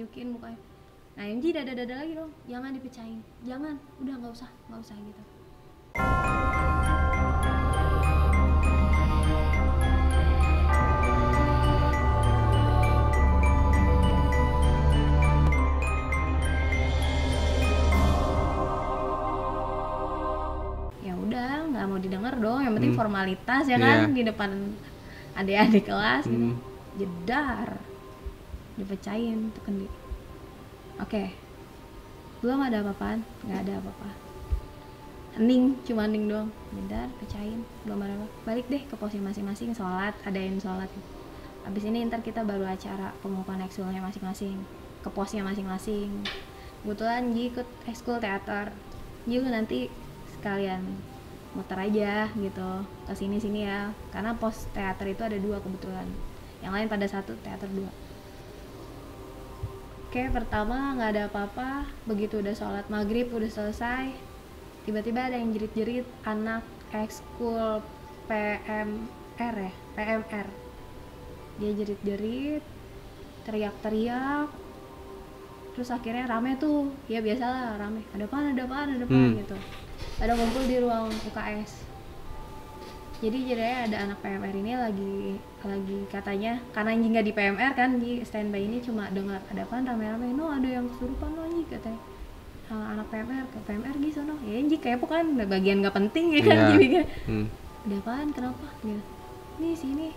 tunjukin mukanya. Nah MJ dada lagi dong, jangan dipecahin, jangan, udah nggak usah gitu. Ya udah, nggak mau didengar dong, yang penting formalitas ya kan, di depan adik-adik kelas gitu. Jedar dipecahin tuh kendi. Oke. Belum ada apa-apaan, nggak ada apa-apa. Hening, cuma hening doang. Jedar, pecahin, belum ada apa. Balik deh ke posisi masing-masing, sholat, adain sholat. Abis ini ntar kita baru acara pengukuhan ekskulnya masing-masing, ke posnya masing-masing. Kebetulan Ji ikut ekskul teater. Ji nanti sekalian muter aja gitu ke sini ya, karena pos teater itu ada 2 kebetulan, yang lain pada 1, teater 2. Oke, pertama nggak ada apa-apa. Begitu udah sholat maghrib udah selesai, tiba-tiba ada yang jerit-jerit anak ekskul PMR. Dia jerit-jerit, teriak-teriak, terus akhirnya rame tuh, ya biasalah rame, ada apaan gitu. Ada ngumpul di ruang UKS. Jadi ada anak PMR ini lagi katanya, karena Anji nggak di PMR kan, di standby ini cuma dengar ada apaan rame-rame, no ada yang kesurupan lo Anji katanya. Anak PMR ke PMR gitu no, ya Anji kepo kan, bagian nggak penting ya kan, jadi kan ada apaan, kenapa gitu, nih sini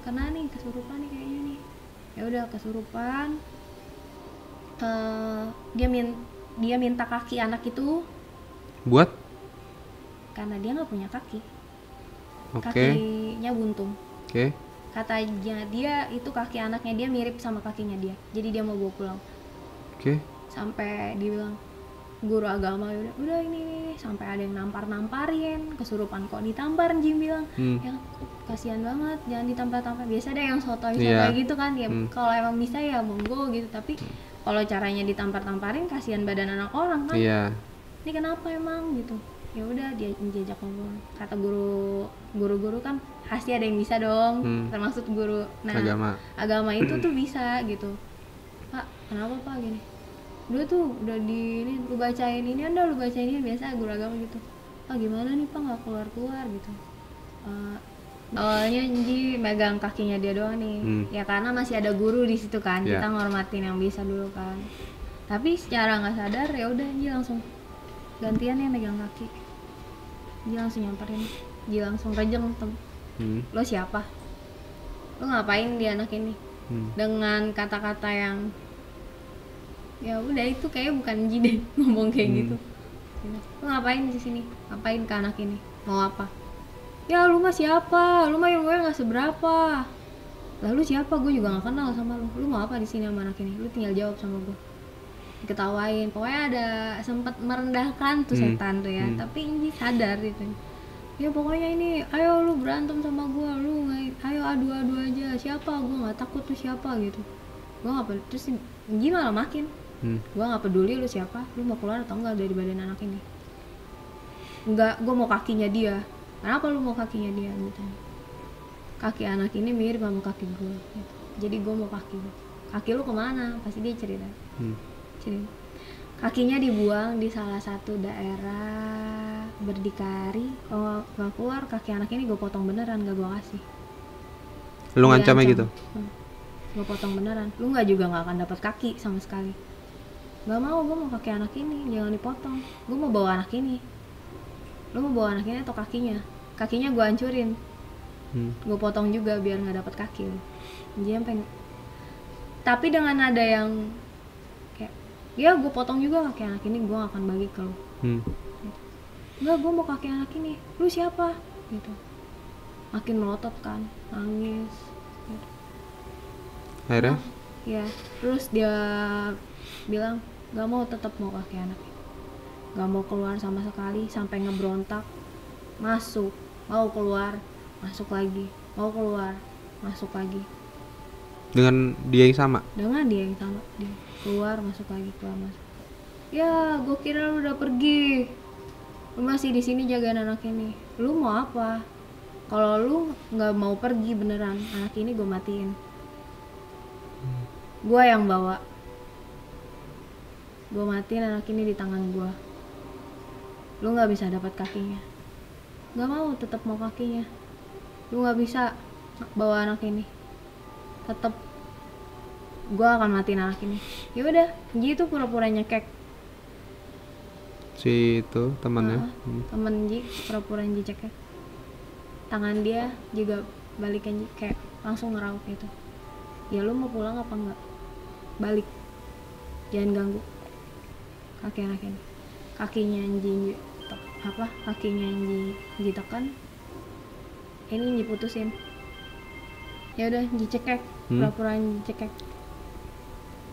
karena nih kesurupan nih kayaknya nih. Ya udah kesurupan, dia minta kaki anak itu buat, karena dia nggak punya kaki. Okay. Kakinya buntung. Okay. Katanya dia itu kaki anaknya dia mirip sama kakinya dia, jadi dia mau bawa pulang. Okay. Sampai dibilang guru agama, udah ini sampai ada yang namparin, kesurupan kok ditampar. Jim bilang ya kasihan banget, jangan ditampar. Biasa ada yang sotoy gitu kan ya. Kalau emang bisa ya monggo gitu, tapi kalau caranya ditamparin kasihan badan anak orang kan. Ini kenapa emang gitu. Ya udah dia jajak ngomong, kata guru-guru kan pasti ada yang bisa dong, termasuk guru agama itu tuh bisa gitu. Pak kenapa Pak gini, dulu tuh udah lu bacain ini biasa guru agama gitu. Pak gimana nih Pak nggak keluar gitu. Awalnya Nji megang kakinya dia doang nih, ya karena masih ada guru di situ kan, kita ngormatin yang bisa dulu kan. Tapi secara nggak sadar ya udah Nji langsung gantian yang megang kaki. Dia langsung nyamperin, dia langsung rejeng lo siapa, lo ngapain di anak ini, dengan kata-kata yang ya udah itu kayak bukan Ji ngomong kayak gitu. Lo ngapain di sini, ngapain ke anak ini, mau apa, ya lu mah siapa, lu mah yang gue nggak seberapa, lalu siapa, gue juga nggak kenal sama lu mau apa di sini sama anak ini, lu tinggal jawab sama gue. Diketawain, pokoknya ada sempat merendahkan tuh setan tuh ya, tapi Inji sadar gitu. Ya pokoknya ini, ayo lu berantem sama gua, lu ayo adu aja, siapa, gua nggak takut tuh siapa gitu. Gua nggak peduli, terus Inji malah makin, gua nggak peduli lu siapa, lu mau keluar atau enggak dari badan anak ini. Enggak, gua mau kakinya dia. Kenapa lu mau kakinya dia gitu? Kaki anak ini mirip sama kaki gua gitu. Jadi gua mau kaki lu kemana, pasti dia cerita. Kakinya dibuang di salah satu daerah berdikari, kalau nggak keluar kaki anak ini gue potong beneran, gak gue kasih. Lu ngancamnya gitu? Gue potong beneran, lu juga nggak akan dapat kaki sama sekali. Gak mau, gue mau kaki anak ini, jangan dipotong. Gue mau bawa anak ini. Lu mau bawa anak ini atau kakinya? Kakinya gue hancurin, gue potong juga biar nggak dapat kaki. Tapi dengan ada yang ya gue potong juga kaki anak ini, gue gak akan bagi ke lu. Enggak, gue mau kaki anak ini, lu siapa gitu. Makin melotot kan, nangis gitu. Akhirnya? Ya, terus dia bilang gak mau, tetap mau kaki anak ini, gak mau keluar sama sekali, sampai ngebrontak. Masuk, mau keluar, masuk lagi, mau keluar, masuk lagi. Dengan dia yang sama? Dengan dia yang sama, dia keluar masuk lagi, keluar masuk. Ya gue kira lu udah pergi, lu masih di sini jagain anak ini, lu mau apa? Kalau lu nggak mau pergi beneran, anak ini gue matiin. Gue yang bawa, gue matiin anak ini di tangan gue, lu nggak bisa dapat kakinya. Nggak mau, tetap mau kakinya. Lu nggak bisa bawa anak ini, tetap gue akan matiin anak ini. Ya udah, Ji itu pura-pura nyekek. Si itu temannya. Temen Ji pura-pura Ji cekek. Tangan dia juga balikan Ji, kayak langsung ngerauk gitu. Ya lu mau pulang apa enggak? Balik, jangan ganggu kaki anak ini. Kakinya Ji kakinya Ji tekan, ini Ji putusin. Ya udah, Ji cekek, pura-pura Ji cekek.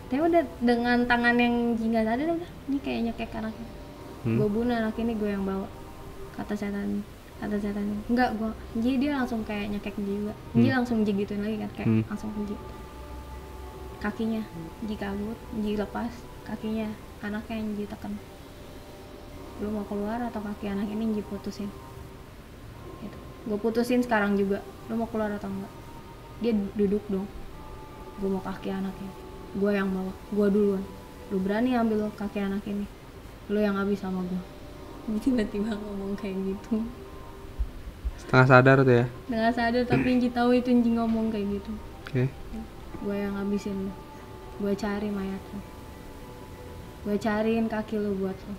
Tapi udah dengan tangan yang Ji nggak sadar, udah Ji kayak nyekek anaknya. Gue bunuh anak ini, gue yang bawa, kata setan enggak, gue Ji, dia langsung kayak nyekek Ji juga. Ji langsung Ji gituin lagi kan, kayak langsung Ji kakinya Ji kabur, Ji lepas kakinya, anaknya yang Ji tekan. Lu mau keluar atau kaki anak ini Ji putusin gitu. Gue putusin sekarang juga, lu mau keluar atau enggak? Dia duduk dong, gue mau kaki anaknya, gue yang bawa, gue duluan. Lu berani ambil kaki anak ini, lu yang habis sama gue. Tiba-tiba ngomong kayak gitu, setengah sadar tuh ya? Setengah sadar, tapi Ji tahu itu Ji ngomong kayak gitu. Oke. Gue yang habisin lu, gue cari mayat lu, gue cariin kaki lu buat lu.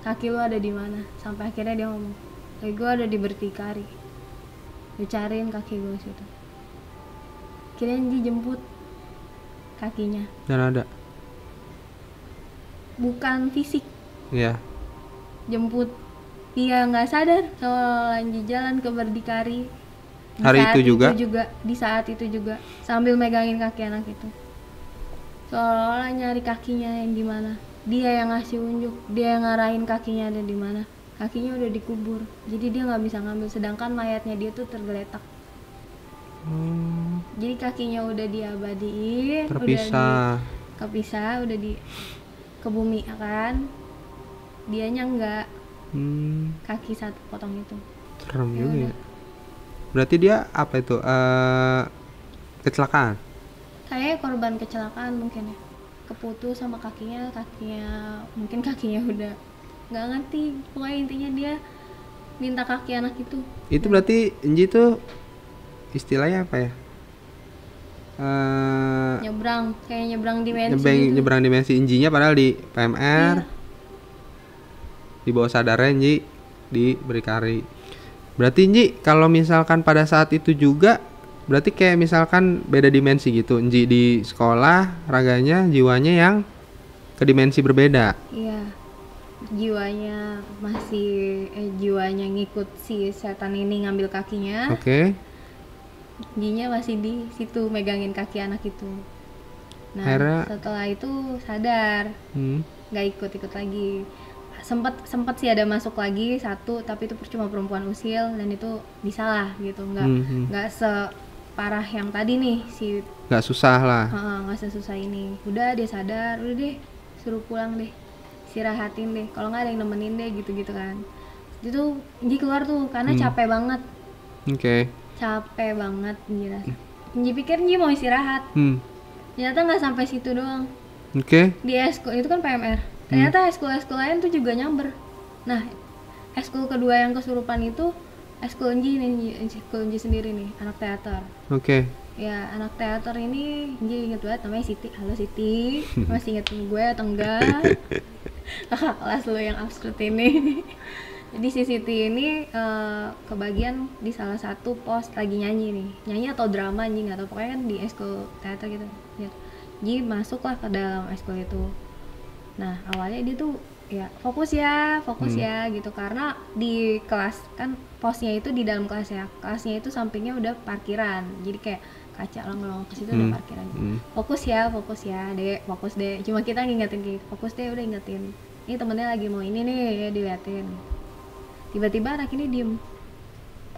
Kaki lu ada di mana? Sampai akhirnya dia ngomong, gue ada di Bertikari. Gue cariin kaki gue situ. Kirain Ji jemput kakinya. Dan ada? Bukan fisik. Iya. Jemput. Dia nggak sadar kalau lanjut jalan ke Berdikari. Hari itu juga? Di saat itu juga sambil megangin kaki anak itu. Seolah-olah nyari kakinya yang di mana. Dia yang ngasih unjuk, dia yang ngarahin kakinya ada di mana. Kakinya udah dikubur, jadi dia nggak bisa ngambil. Sedangkan mayatnya dia tuh tergeletak. Jadi kakinya udah diabadiin, terpisah, kepisah, udah di ke bumi kan. Dianya enggak. Kaki satu potong itu. Serem juga ya. Berarti dia apa itu? Kecelakaan? Kayak korban kecelakaan mungkin ya. Keputus sama kakinya mungkin kakinya udah nggak ngerti. Pokoknya intinya dia minta kaki anak itu. Itu berarti Enji tuh istilahnya apa ya? Nyebrang dimensi gitu. Nyebrang dimensi Enjinya padahal di PMR. Iya. Di bawah sadarnya Enji di Berikari. Berarti Enji kalau misalkan pada saat itu juga berarti kayak misalkan beda dimensi gitu. Enji di sekolah, raganya, jiwanya yang ke dimensi berbeda. Iya. Jiwanya masih jiwanya ngikut si setan ini ngambil kakinya. Oke. Jinya masih di situ megangin kaki anak itu. Nah, setelah itu sadar. Nggak ikut lagi. Sempat sih ada masuk lagi satu, tapi itu cuma perempuan usil dan itu disalah gitu. Nggak parah yang tadi nih si, nggak susah lah, nggak sesusah ini. Udah dia sadar, udah deh suruh pulang deh, istirahatin deh, kalau nggak ada yang nemenin deh gitu kan. Itu Nji keluar tuh karena capek banget. Capek banget Nji rasa. Nji pikir Nji mau istirahat, ternyata nggak sampai situ doang. Di eskul itu kan PMR, ternyata eskul lain tuh juga nyamber. Nah, eskul kedua yang kesurupan itu eskul Nji nih, eskul Nji sendiri nih, anak teater. Ya, anak teater ini Nji inget banget namanya Siti. Halo Siti, masih inget gue atau enggak? Kakak kelas lo yang absurd ini. Jadi si Siti ini kebagian di salah satu pos lagi nyanyi atau drama, Nji nggak tahu, pokoknya kan di eskul teater gitu. Nji masuklah ke dalam eskul itu. Nah, awalnya dia tuh ya fokus ya gitu, karena di kelas kan posnya itu di dalam kelas ya, kelasnya itu sampingnya udah parkiran, jadi kayak kaca lang ke situ ada parkiran. Fokus ya dek, fokus deh, cuma kita ngingetin gitu, fokus deh, udah ingetin ini temennya lagi mau ini nih ya, diliatin. Tiba-tiba anak ini diem,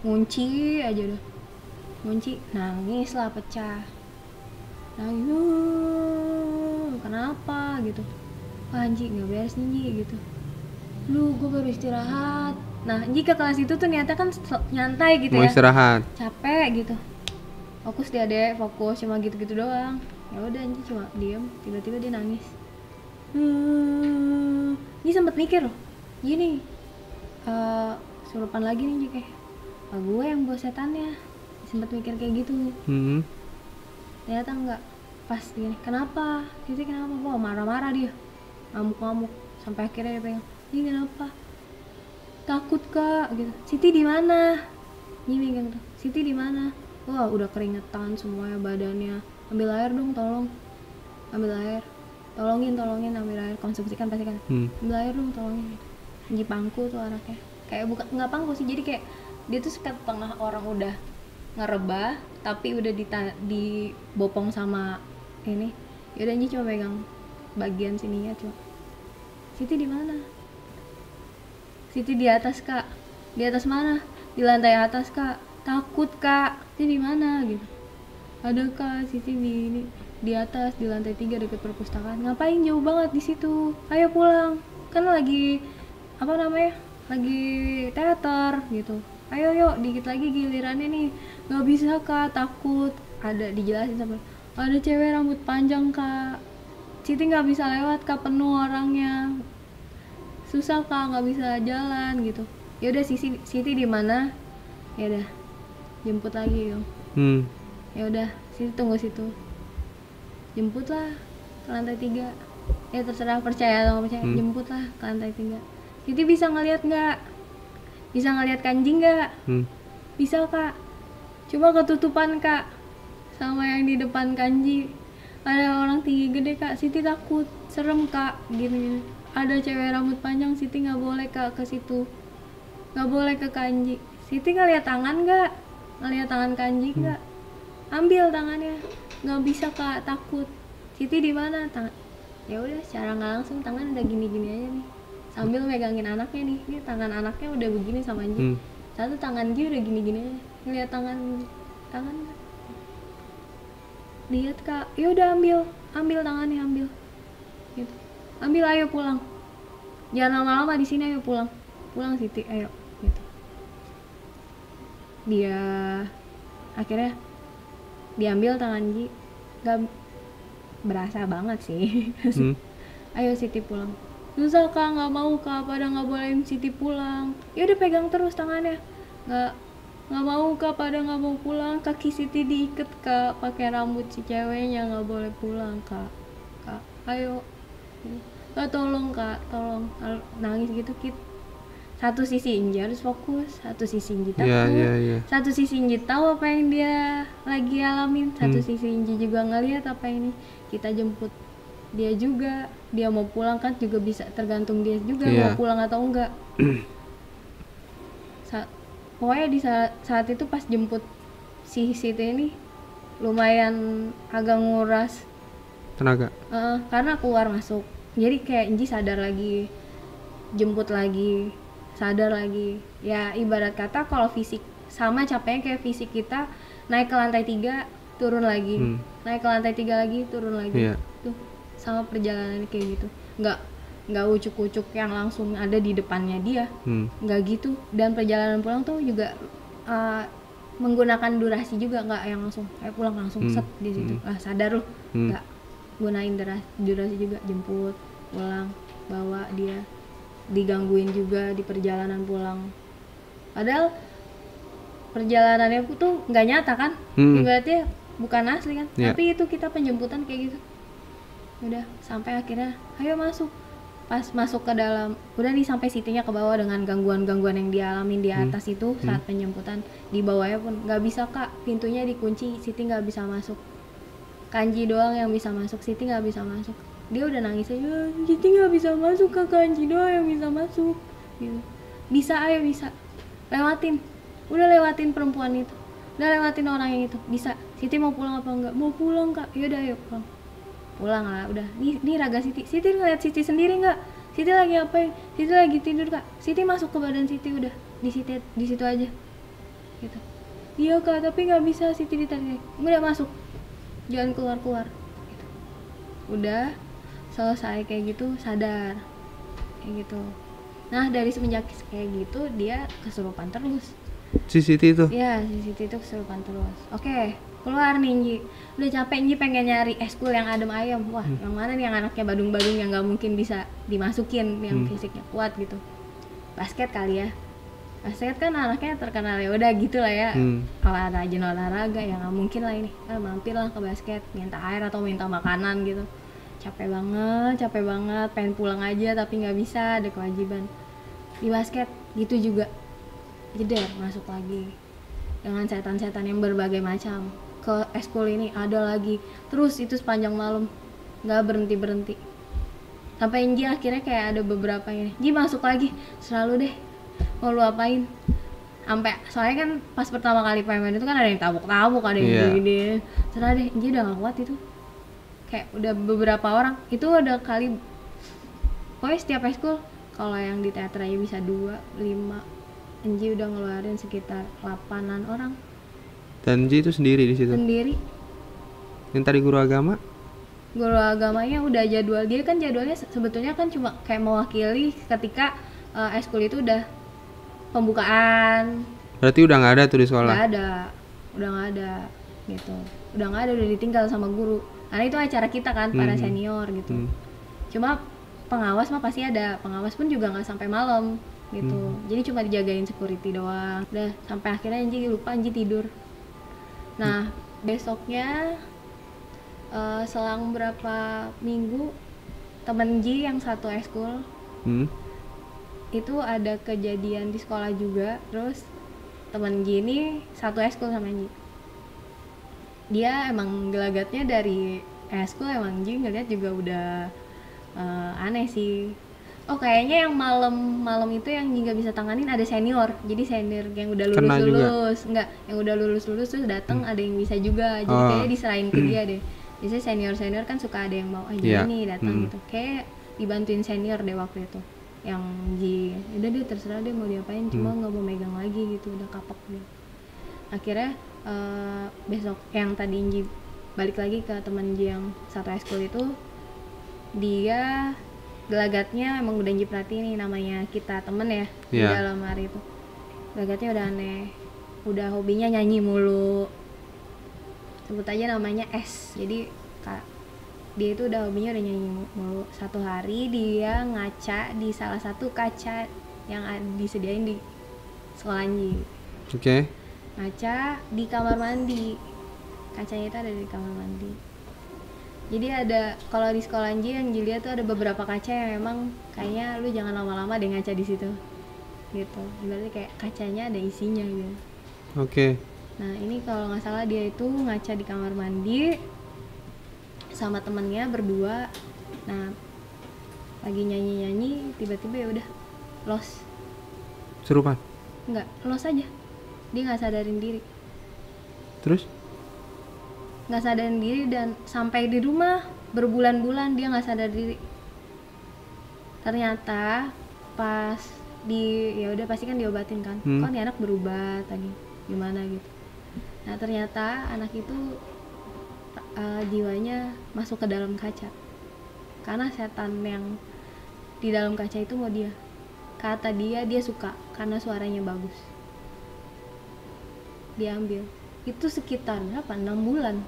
ngunci aja udah, ngunci, nangis lah, pecah nangis, kenapa gitu. Wah Nji gak beres nih Nji gitu. Lu gue baru istirahat. Nah Nji ke kelas itu tuh niatnya kan nyantai gitu. Mau ya, istirahat, capek gitu. Fokus dia deh, fokus, cuma gitu-gitu doang. Ya udah Nji cuma diem, tiba-tiba dia nangis. Dia sempet mikir loh gini, surupan lagi nih Ji, kayak gue yang bawa setannya. Sempet mikir kayak gitu. Ternyata enggak. Pas gini, kenapa? Siti kenapa? Wah marah-marah dia, ngamuk-ngamuk sampai akhirnya dia pegang. Ini kenapa? Takut kak gitu. Siti di mana? Ini megang tuh. Siti di mana? Wah udah keringetan semuanya badannya. Ambil air dong tolong. Ambil air. Tolongin ambil air. Konsumsi kan pasti kan. Ambil air dong tolongin. Di pangku tuh anaknya. Kayak bukan nggak pangku sih, jadi kayak dia tuh setengah orang udah ngerebah tapi udah dibopong sama ini. Yaudah Nji coba pegang bagian sininya coba. Siti di mana? Siti di atas kak. Di atas mana? Di lantai atas kak. Takut kak. Siti di mana gitu? Ada kak, Siti di atas di lantai 3 dekat perpustakaan. Ngapain jauh banget di situ? Ayo pulang. Kan lagi apa namanya? Lagi teater gitu. Ayo yuk, dikit lagi gilirannya nih. Nggak bisa kak, takut. Ada dijelasin sampai ada cewek rambut panjang kak. Siti nggak bisa lewat kak, penuh orangnya. Susah kak, nggak bisa jalan gitu. Ya udah Siti di mana? Ya udah jemput lagi dong. Ya udah Siti tunggu situ. Jemput lah ke lantai 3. Ya terserah percaya atau nggak percaya. Jemput lah ke lantai 3. Siti bisa ngeliat nggak? Bisa ngeliat Kanji nggak? Bisa kak. Coba ketutupan kak sama yang di depan Kanji. Ada orang tinggi gede kak. Siti takut, serem kak. Gini. Ada cewek rambut panjang. Siti nggak boleh kak ke situ. Nggak boleh ke Kanji. Siti ngeliat tangan nggak? Ngeliat tangan Kanji nggak? Ambil tangannya. Nggak bisa kak, takut. Siti di mana? Tangan. Ya udah, secara nggak langsung tangan udah gini-gini aja nih. Sambil megangin anaknya nih. Ini tangan anaknya udah begini sama Anji. Satu tangan Ji udah gini-gini aja. Ngeliat tangan nggak? Lihat kak. Ya udah ambil tangannya, ambil. Gitu. Ambil, ayo pulang. Jangan lama-lama di sini, ayo pulang. Pulang Siti, ayo. Gitu. Dia akhirnya diambil tangan Ji. Gak berasa banget sih. Ayo Siti pulang. Susah kak, nggak mau kak, pada nggak bolehin Siti pulang. Ya udah pegang terus tangannya. Nggak mau kak, pada nggak mau pulang. Kaki Siti diikat kak, pakai rambut si ceweknya, nggak boleh pulang kak. Kak, ayo. Kak tolong kak, tolong. Nangis gitu satu sisi Inji harus fokus, satu sisi Inji takut, satu sisi Inji tahu apa yang dia lagi alamin, satu sisi Inji juga ngelihat apa ini. Kita jemput dia juga, dia mau pulang kan juga bisa tergantung dia juga mau pulang atau enggak. Pokoknya di saat itu pas jemput si Siti ini lumayan agak nguras tenaga. Karena keluar masuk, jadi kayak Inji sadar lagi, jemput lagi, sadar lagi. Ya ibarat kata kalau fisik sama capeknya kayak fisik kita naik ke lantai 3 turun lagi, naik ke lantai 3 lagi turun lagi. Tuh sama perjalanan kayak gitu. Nggak ucuk-ucuk yang langsung ada di depannya dia, nggak gitu. Dan perjalanan pulang tuh juga menggunakan durasi juga, nggak yang langsung pulang langsung set di situ. Sadar loh, nggak gunain durasi juga, jemput pulang, bawa dia, digangguin juga di perjalanan pulang. Padahal perjalanannya tuh nggak nyata kan, ibaratnya bukan asli kan, tapi itu kita penjemputan kayak gitu. Udah sampai akhirnya ayo masuk. Pas masuk ke dalam, udah nih sampai Sitinya ke bawah dengan gangguan-gangguan yang dialamin di atas itu saat penjemputan. Di bawahnya pun nggak bisa kak, pintunya dikunci, Siti nggak bisa masuk. Kanji doang yang bisa masuk, Siti nggak bisa masuk. Dia udah nangis aja, Siti nggak bisa masuk kak, Kanji doang yang bisa masuk. Gitu. Bisa, ayo bisa, lewatin. Udah lewatin perempuan itu, udah lewatin orang yang itu, bisa. Siti mau pulang apa enggak? Mau pulang kak, yaudah ayo pulang. Pulang lah, udah. Nih raga Siti ngeliat Siti sendiri nggak? Siti lagi apain? Siti lagi tidur kak. Siti masuk ke badan Siti, udah di situ aja. Gitu. Iya kak, tapi nggak bisa, Siti ditarik. Udah masuk, jangan keluar. Gitu. Udah selesai kayak gitu, sadar kayak gitu. Nah dari semenjak kayak gitu dia kesurupan terus. Si Siti itu? Iya, si Siti itu kesurupan terus. Oke. keluar nih Nji, udah capek Nji pengen nyari eskul yang adem ayem. Wah yang mana nih yang anaknya badung-badung yang nggak mungkin bisa dimasukin, yang fisiknya kuat gitu. Basket kali ya, basket kan anaknya terkenal ya udah gitu lah ya, olahraga ya nggak mungkin lah ini, mampir lah ke basket, minta air atau minta makanan gitu. Capek banget, pengen pulang aja tapi nggak bisa, ada kewajiban. Di basket gitu juga, jeder masuk lagi dengan setan-setan yang berbagai macam. Ke eskul ini ada lagi, terus itu sepanjang malam nggak berhenti sampai Inji akhirnya kayak ada beberapa ini, Ji masuk lagi, selalu deh mau lu apain. Sampai soalnya kan pas pertama kali PMN itu kan ada yang tabuk-tabuk, ada yang gini, serah deh Inji udah gak kuat itu. Kayak udah beberapa orang itu ada kali, pokoknya setiap eskul kalau yang di teater aja bisa 2, 5, Enji udah ngeluarin sekitar 8-an orang. Dan Enji itu sendiri di situ? Sendiri. Yang tadi guru agama? Guru agamanya udah jadwal, dia kan jadwalnya sebetulnya kan cuma kayak mewakili ketika eskul itu udah pembukaan. Berarti udah nggak ada tuh di sekolah? Udah nggak ada gitu, udah ditinggal sama guru. Karena itu acara kita kan, para senior gitu. Cuma pengawas mah pasti ada, pengawas pun juga nggak sampai malam gitu. Jadi cuma dijagain security doang. Udah sampai akhirnya Anji lupa, Anji tidur. Nah besoknya selang berapa minggu, temen Anji yang satu eskul itu ada kejadian di sekolah juga. Terus temen Anji ini satu eskul sama Anji. Dia emang gelagatnya dari eskul, emang Anji ngeliat juga udah aneh sih. Oh kayaknya yang malam itu yang nggak bisa tanganin ada senior. Jadi senior yang udah lulus yang udah lulus terus datang ada yang bisa juga. Jadi kayaknya diserahin ke dia deh. Biasanya senior kan suka ada yang mau nih datang gitu. Kayak dibantuin senior deh waktu itu. Yang udah deh terserah deh mau diapain, cuma nggak mau megang lagi gitu, udah kapok dia. Akhirnya besok yang tadi Inji balik lagi ke teman Inji yang satu eskul itu, dia gelagatnya emang udah Inji perhatiin nih, namanya kita temen ya di dalam hari itu. Gelagatnya udah aneh, udah hobinya nyanyi mulu, sebut aja namanya S. Jadi dia itu udah hobinya udah nyanyi mulu. Satu hari dia ngaca di salah satu kaca yang disediain di sekolah Inji. Ngaca di kamar mandi, kacanya itu ada di kamar mandi. Jadi ada, kalau di sekolah Anji yang dilihat tuh ada beberapa kaca yang memang kayaknya lu jangan lama-lama deh ngaca di situ gitu. Berarti kayak kacanya ada isinya gitu. Nah ini kalau nggak salah dia itu ngaca di kamar mandi sama temennya berdua. Nah lagi nyanyi tiba-tiba ya udah los. Serupan? Enggak, los aja. Dia nggak sadarin diri. Terus? Nggak sadarin diri dan sampai di rumah berbulan-bulan dia nggak sadar diri. Ternyata pas ya udah pasti kan diobatin kan, kok nih anak berubah tadi gimana gitu. Nah ternyata anak itu jiwanya masuk ke dalam kaca karena setan yang di dalam kaca itu mau dia. Kata dia suka karena suaranya bagus, diambil. Itu sekitar berapa? 6 bulan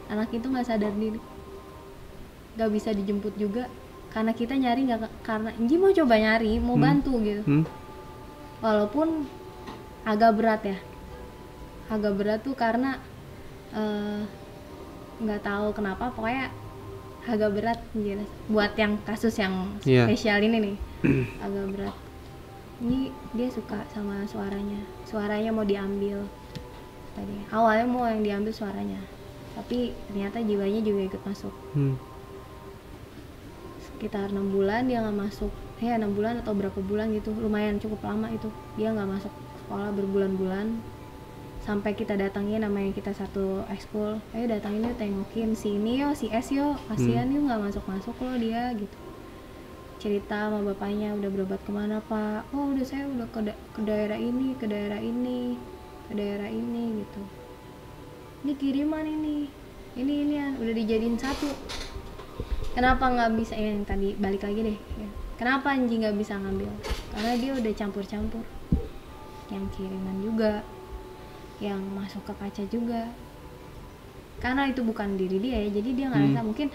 anak itu nggak sadar diri, nggak bisa dijemput juga karena kita nyari nggak, karena Inji mau coba nyari, mau bantu gitu. Walaupun agak berat tuh karena nggak tahu kenapa, pokoknya agak berat buat yang kasus yang spesial ini nih. Agak berat. Ini dia suka sama suaranya mau diambil. Tadi awalnya mau yang diambil suaranya, tapi ternyata jiwanya juga ikut masuk. Sekitar 6 bulan dia nggak masuk, 6 bulan atau berapa bulan gitu, lumayan cukup lama itu dia nggak masuk sekolah berbulan-bulan. Sampai kita datangin namanya kita satu ekskul, ayo datangin yuk, tengokin si ini yo, si S yo, kasihan yuk nggak masuk loh dia gitu. Cerita sama bapaknya udah berobat kemana pak, oh udah saya udah ke daerah ini gitu. Ini kiriman ini udah dijadiin satu. Kenapa nggak bisa, yang tadi balik lagi deh ya. Kenapa Anji nggak bisa ngambil? Karena dia udah campur-campur, yang kiriman juga, yang masuk ke kaca juga. karena itu bukan diri dia ya, jadi dia ngerasa mungkin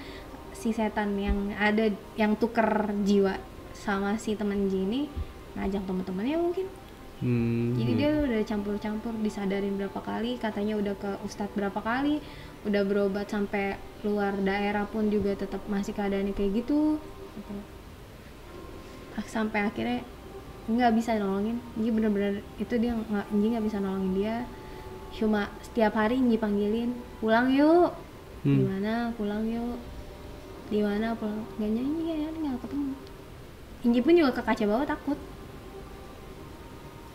si setan yang ada yang tuker jiwa sama si temen Ji ini ngajak teman-temannya mungkin. Jadi dia udah campur-campur, disadarin berapa kali, katanya udah ke ustadz berapa kali, udah berobat sampai luar daerah pun juga tetap masih keadaannya kayak gitu. Sampai akhirnya nggak bisa nolongin. Ji bener-bener itu dia nggak bisa nolongin dia. Cuma setiap hari Ji panggilin, pulang yuk, gimana, pulang yuk, di mana pulang, nggak nyanyi ya, nggak ketemu. Ji pun juga ke kaca bawah takut.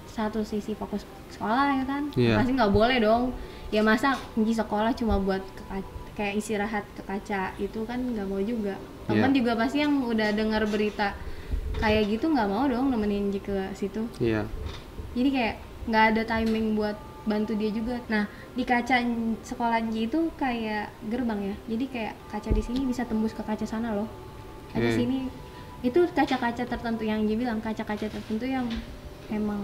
Satu sisi fokus sekolah ya kan, pasti nggak boleh dong. Ya masa Ji sekolah cuma buat kayak istirahat ke kaca, itu kan nggak mau juga. Teman juga pasti yang udah dengar berita kayak gitu nggak mau dong nemenin Ji ke situ. Jadi kayak nggak ada timing buat bantu dia juga. Nah di kaca sekolah Ji itu kayak gerbang ya, jadi kayak kaca di sini bisa tembus ke kaca sana loh. Kaca sini itu kaca-kaca tertentu yang Ji bilang, kaca-kaca tertentu yang emang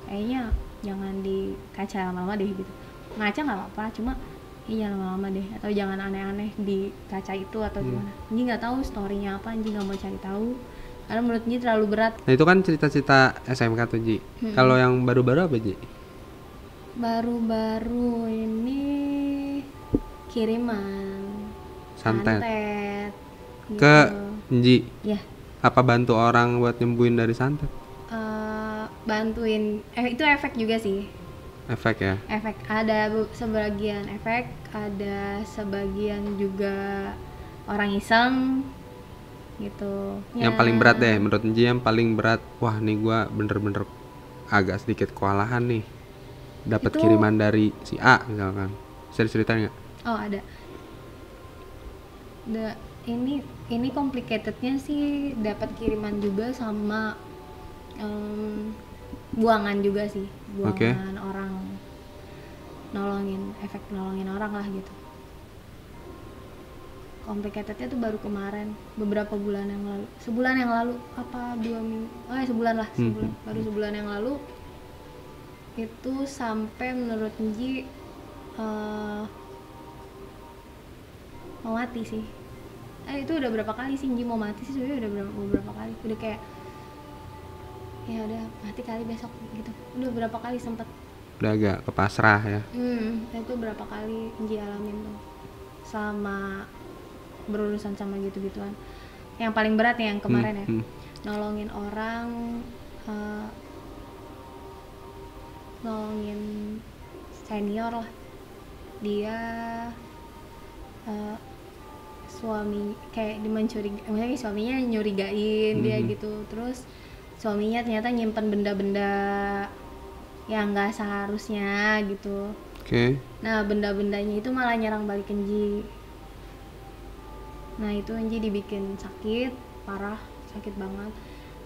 kayaknya jangan di kaca lama-lama deh gitu. Ngaca nggak apa-apa, cuma iya lama-lama deh, atau jangan aneh-aneh di kaca itu atau gimana. Ji nggak tahu storynya apa, Ji nggak mau cari tahu karena menurut Ji terlalu berat. Nah itu kan cerita-cerita SMK tuh Ji. Kalau yang baru-baru apa Ji? Baru-baru ini kiriman santet gitu. Ke Ji? Ya. Apa bantu orang buat nyembuhin dari santet? Bantuin, itu efek juga sih. Efek ya? Efek, ada sebagian efek, ada sebagian juga orang iseng gitu. Yang paling berat deh menurut Ji, yang paling berat, wah nih gua bener-bener agak sedikit kewalahan nih, dapat kiriman dari si A misalkan. Bisa diceritain nggak? Oh ada. Ini complicatednya sih dapat kiriman juga sama buangan juga sih, buangan orang, efek nolongin orang lah gitu. Complicatednya tuh baru kemarin, beberapa bulan yang lalu, sebulan yang lalu apa 2 minggu, sebulan lah, baru sebulan yang lalu itu sampai menurut Ji mau mati sih. Itu udah berapa kali sih Ji mau mati sih, sebenarnya udah beberapa kali, udah kayak ya udah mati kali besok gitu, udah berapa kali sempet udah agak kepasrah ya. Itu berapa kali Ji alamin tuh sama berurusan sama gitu-gituan. Yang paling berat ya yang kemarin ya, nolongin orang, nolongin senior lah, dia suami kayak maksudnya suaminya nyurigain dia gitu, terus suaminya ternyata nyimpen benda-benda yang nggak seharusnya gitu. Nah benda-bendanya itu malah nyerang balik Ji. Nah itu Ji dibikin sakit parah, sakit banget,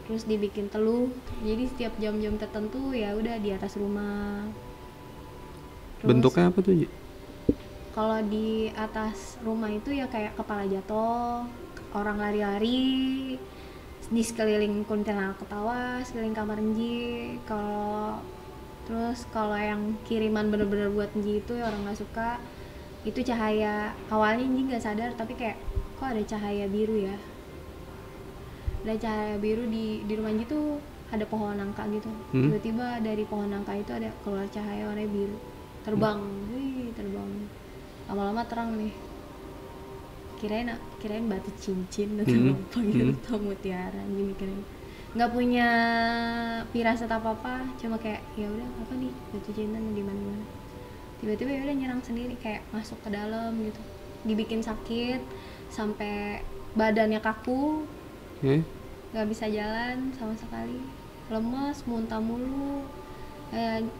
terus dibikin teluh. Jadi setiap jam-jam tertentu ya udah di atas rumah. Terus, bentuknya apa tuh Ji? Kalau di atas rumah itu ya kayak kepala jatuh, orang lari-lari di sekeliling kuntilanak ketawa, sekeliling kamar Ji. Kalau yang kiriman bener-bener buat Ji itu ya orang nggak suka, itu cahaya. Awalnya Ji nggak sadar, tapi kayak kok ada cahaya biru ya, ada cahaya biru di rumah Ji tuh, ada pohon nangka gitu. Tiba-tiba dari pohon nangka itu ada keluar cahaya warna biru, terbang, terbang. Lama-lama terang nih, kirain batu cincin atau apa gitu, atau mutiara. Ji mikirin nggak punya firasat apa-apa, cuma kayak ya udah apa nih batu cincin di mana-mana. Tiba-tiba ya udah nyerang sendiri, kayak masuk ke dalam gitu, dibikin sakit sampai badannya kaku, nggak bisa jalan sama sekali, lemes, muntah mulu.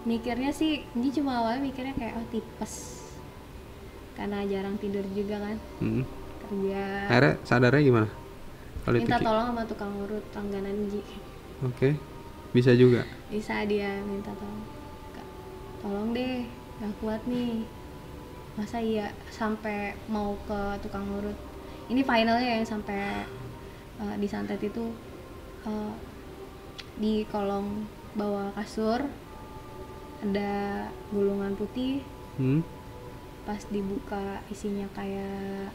Mikirnya sih Ji cuma awalnya mikirnya kayak tipes, karena jarang tidur juga kan, kerja. Akhirnya sadarnya gimana? Minta tolong sama tukang urut langganan Ji. Bisa juga? Bisa, dia minta tolong deh, gak kuat nih. Masa iya sampai mau ke tukang urut. Ini finalnya yang sampai disantet itu, di kolong bawah kasur ada gulungan putih, pas dibuka isinya kayak